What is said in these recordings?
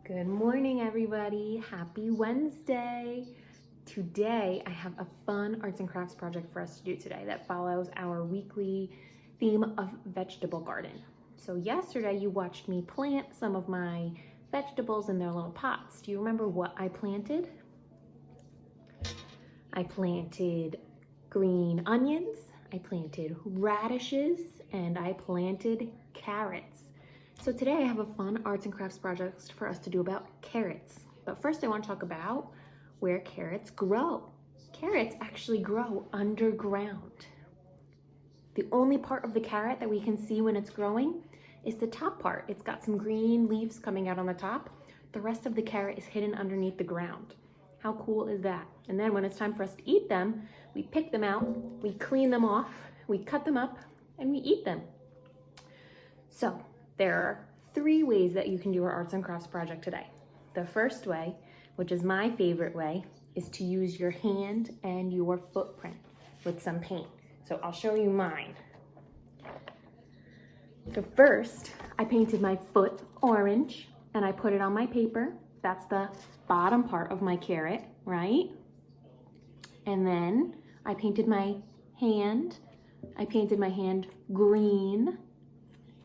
Good morning, everybody. Happy Wednesday. Today, I have a fun arts and crafts project for us to do today that follows our weekly theme of vegetable garden. So yesterday, you watched me plant some of my vegetables in their little pots. Do you remember what I planted? I planted green onions, I planted radishes, and I planted carrots. So today I have a fun arts and crafts project for us to do about carrots. But first I want to talk about where carrots grow. Carrots actually grow underground. The only part of the carrot that we can see when it's growing is the top part. It's got some green leaves coming out on the top. The rest of the carrot is hidden underneath the ground. How cool is that? And then when it's time for us to eat them, we pick them out, we clean them off, we cut them up, and we eat them. So there are 3 ways that you can do our arts and crafts project today. The first way, which is my favorite way, is to use your hand and your footprint with some paint. So I'll show you mine. So first, I painted my foot orange and I put it on my paper. That's the bottom part of my carrot, right? And then I painted my hand. I painted my hand green.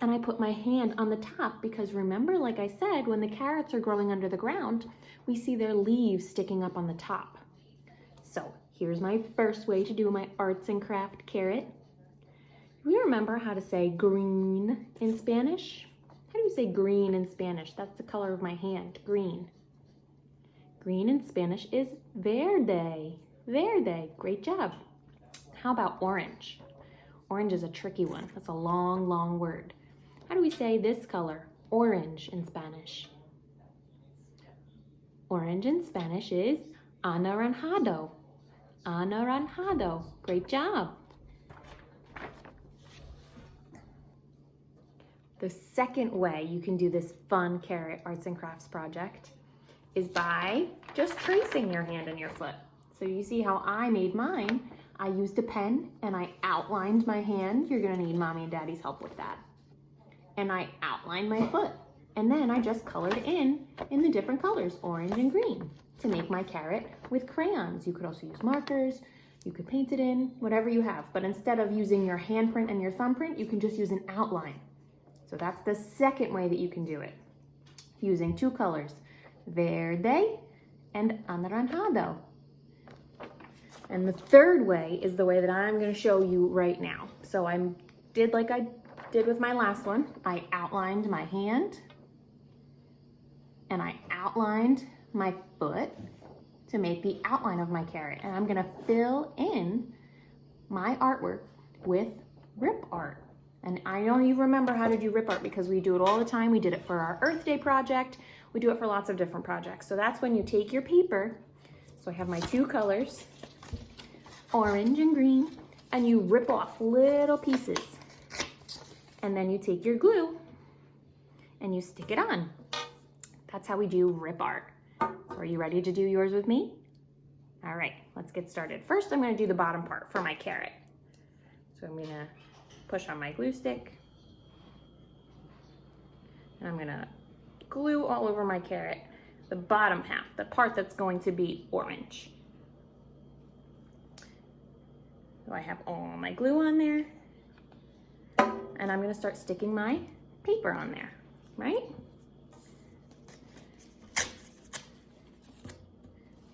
And I put my hand on the top because remember, like I said, when the carrots are growing under the ground, we see their leaves sticking up on the top. So here's my first way to do my arts and craft carrot. Do you remember how to say green in Spanish? How do you say green in Spanish? That's the color of my hand, green. Green in Spanish is verde. Verde, great job. How about orange? Orange is a tricky one. That's a long, long word. How do we say this color, orange in Spanish? Orange in Spanish is anaranjado. Anaranjado, great job. The second way you can do this fun carrot arts and crafts project is by just tracing your hand and your foot. So you see how I made mine. I used a pen and I outlined my hand. You're gonna need mommy and daddy's help with that. And I outlined my foot. And then I just colored in the different colors, orange and green, to make my carrot with crayons. You could also use markers. You could paint it in, whatever you have. But instead of using your handprint and your thumbprint, you can just use an outline. So that's the second way that you can do it, using 2 colors, verde and anaranjado. And the third way is the way that I'm going to show you right now. So I did like I did with my last one. I outlined my hand and I outlined my foot to make the outline of my carrot. And I'm going to fill in my artwork with rip art. And I know you remember how to do rip art because we do it all the time. We did it for our Earth Day project. We do it for lots of different projects. So that's when you take your paper. So I have my 2 colors, orange and green, and you rip off little pieces. And then you take your glue and you stick it on. That's how we do rip art. So are you ready to do yours with me? All right, let's get started. First, I'm gonna do the bottom part for my carrot. So I'm gonna push on my glue stick and I'm gonna glue all over my carrot, the bottom half, the part that's going to be orange. So I have all my glue on there and I'm gonna start sticking my paper on there, right?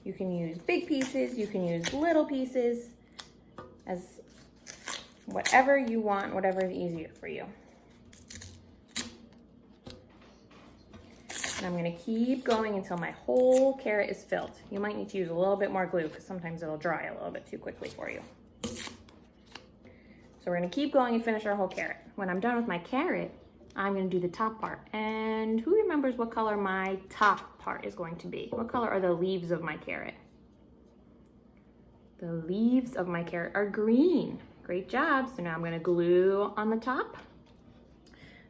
You can use big pieces, you can use little pieces, as whatever you want, whatever is easier for you. And I'm gonna keep going until my whole carrot is filled. You might need to use a little bit more glue because sometimes it'll dry a little bit too quickly for you. So we're gonna keep going and finish our whole carrot. When I'm done with my carrot, I'm gonna do the top part. And who remembers what color my top part is going to be? What color are the leaves of my carrot? The leaves of my carrot are green. Great job. So now I'm gonna glue on the top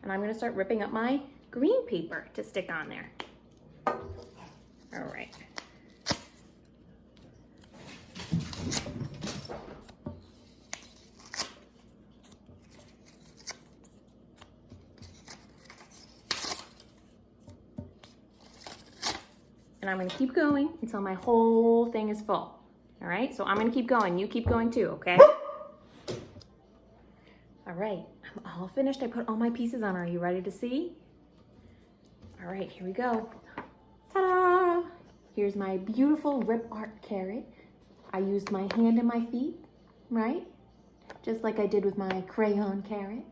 and I'm gonna start ripping up my green paper to stick on there. All right. And I'm gonna keep going until my whole thing is full. All right, so I'm gonna keep going. You keep going too, okay? All right, I'm all finished. I put all my pieces on. Are you ready to see? All right, here we go. Ta-da! Here's my beautiful rip art carrot. I used my hand and my feet, right? Just like I did with my crayon carrot.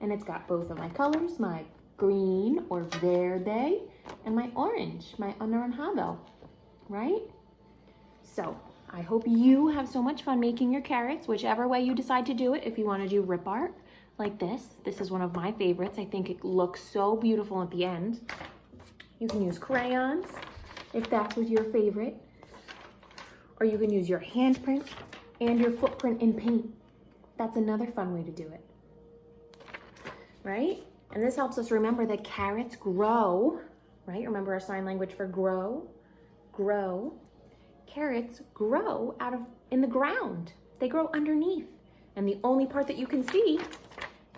And it's got both of my colors, my green or verde, and my orange, my anaranjado, right? So I hope you have so much fun making your carrots, whichever way you decide to do it. If you want to do rip art like this is one of my favorites. I think it looks so beautiful at the end. You can use crayons if that's what your favorite, or you can use your handprint and your footprint in paint. That's another fun way to do it, right? And this helps us remember that carrots grow, right? Remember our sign language for grow, grow. Carrots grow in the ground. They grow underneath. And the only part that you can see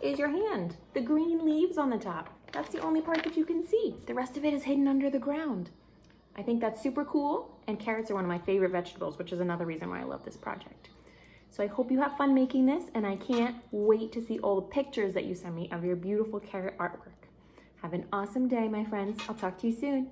is your hand. The green leaves on the top. That's the only part that you can see. The rest of it is hidden under the ground. I think that's super cool. And carrots are one of my favorite vegetables, which is another reason why I love this project. So I hope you have fun making this, and I can't wait to see all the pictures that you send me of your beautiful carrot artwork. Have an awesome day, my friends. I'll talk to you soon.